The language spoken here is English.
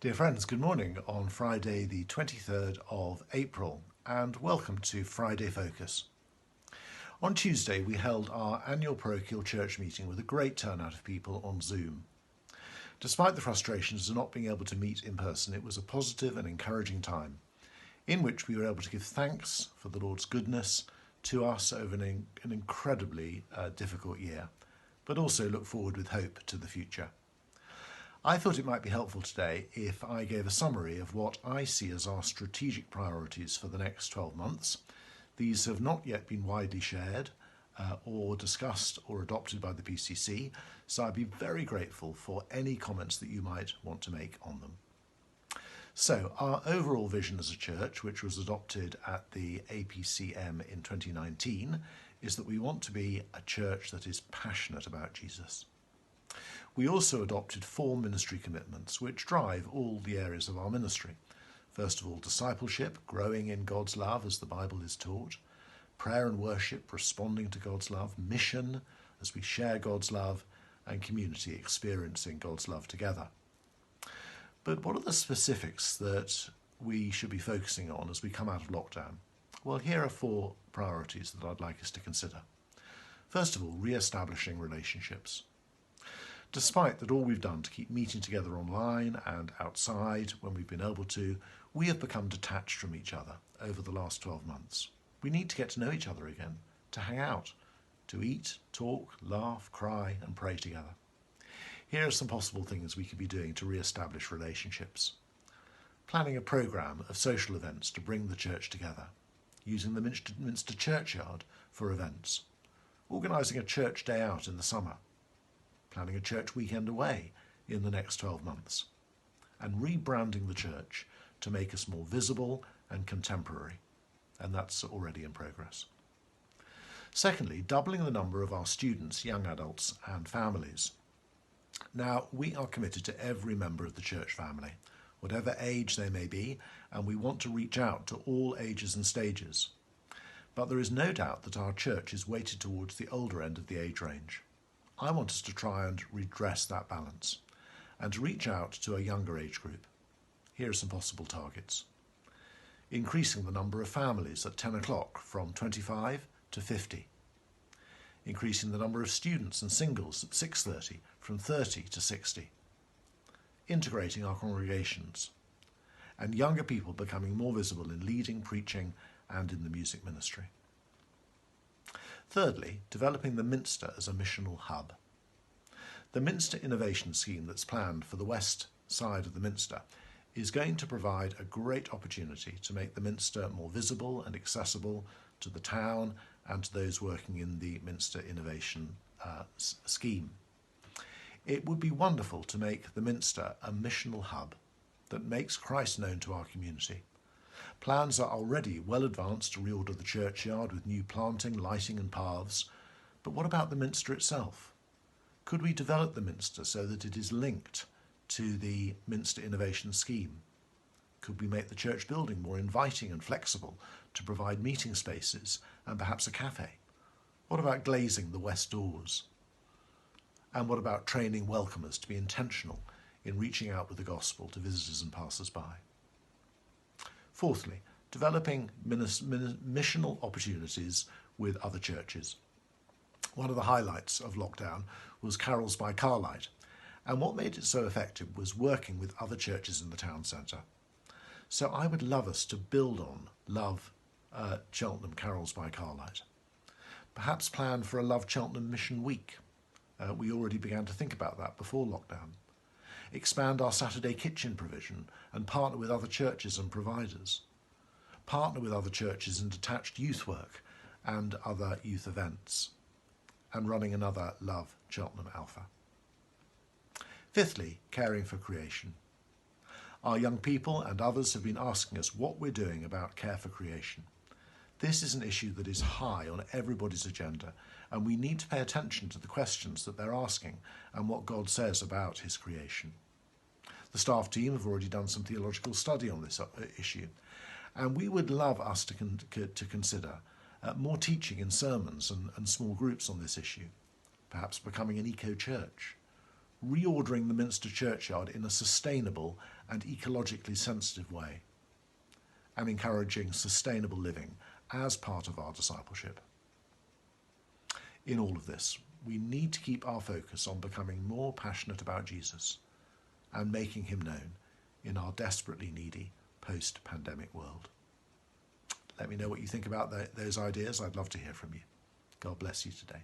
Dear friends, good morning on Friday the 23rd of April and welcome to Friday Focus. On Tuesday we held our annual parochial church meeting with a great turnout of people on Zoom. Despite the frustrations of not being able to meet in person, it was a positive and encouraging time in which we were able to give thanks for the Lord's goodness to us over an incredibly difficult year, but also look forward with hope to the future. I thought it might be helpful today if I gave a summary of what I see as our strategic priorities for the next 12 months. These have not yet been widely shared or discussed or adopted by the PCC, so I'd be very grateful for any comments that you might want to make on them. So our overall vision as a church, which was adopted at the APCM in 2019, is that we want to be a church that is passionate about Jesus. We also adopted 4 ministry commitments which drive all the areas of our ministry. First of all, discipleship, growing in God's love as the Bible is taught, prayer and worship, responding to God's love, mission as we share God's love, and community, experiencing God's love together. But what are the specifics that we should be focusing on as we come out of lockdown? Well, here are 4 priorities that I'd like us to consider. First of all, re-establishing relationships. Despite that all we've done to keep meeting together online and outside when we've been able to, we have become detached from each other over the last 12 months. We need to get to know each other again, to hang out, to eat, talk, laugh, cry and pray together. Here are some possible things we could be doing to re-establish relationships. Planning a programme of social events to bring the church together, using the Minster churchyard for events, organising a church day out in the summer, planning a church weekend away in the next 12 months, and rebranding the church to make us more visible and contemporary, and that's already in progress. Secondly, doubling the number of our students, young adults and families. Now, we are committed to every member of the church family, whatever age they may be, and we want to reach out to all ages and stages. But there is no doubt that our church is weighted towards the older end of the age range. I want us to try and redress that balance and to reach out to a younger age group. Here are some possible targets. Increasing the number of families at 10 o'clock from 25 to 50. Increasing the number of students and singles at 6:30 from 30 to 60. Integrating our congregations. And younger people becoming more visible in leading, preaching and in the music ministry. Thirdly, developing the Minster as a missional hub. The Minster innovation scheme that's planned for the west side of the Minster is going to provide a great opportunity to make the Minster more visible and accessible to the town and to those working in the Minster innovation scheme. It would be wonderful to make the Minster a missional hub that makes Christ known to our community. Plans are already well advanced to reorder the churchyard with new planting, lighting and paths. But what about the Minster itself? Could we develop the Minster so that it is linked to the Minster Innovation Scheme? Could we make the church building more inviting and flexible to provide meeting spaces and perhaps a cafe? What about glazing the west doors? And what about training welcomers to be intentional in reaching out with the gospel to visitors and passers-by? Fourthly, developing missional opportunities with other churches. One of the highlights of lockdown was Carols by Carlight, and what made it so effective was working with other churches in the town centre. So I would love us to build on Love Cheltenham Carols by Carlight. Perhaps plan for a Love Cheltenham Mission Week. We already began to think about that before lockdown. Expand our Saturday kitchen provision and partner with other churches and providers. Partner with other churches in detached youth work and other youth events. And running another Love Cheltenham Alpha. Fifthly, caring for creation. Our young people and others have been asking us what we're doing about care for creation. This is an issue that is high on everybody's agenda, and we need to pay attention to the questions that they're asking and what God says about his creation. The staff team have already done some theological study on this issue, and we would love us to consider more teaching in sermons and small groups on this issue, perhaps becoming an eco-church. reordering the Minster churchyard in a sustainable and ecologically sensitive way, and encouraging sustainable living as part of our discipleship. In all of this, we need to keep our focus on becoming more passionate about Jesus and making him known in our desperately needy post-pandemic world. Let me know what you think about those ideas. I'd love to hear from you. God bless you today.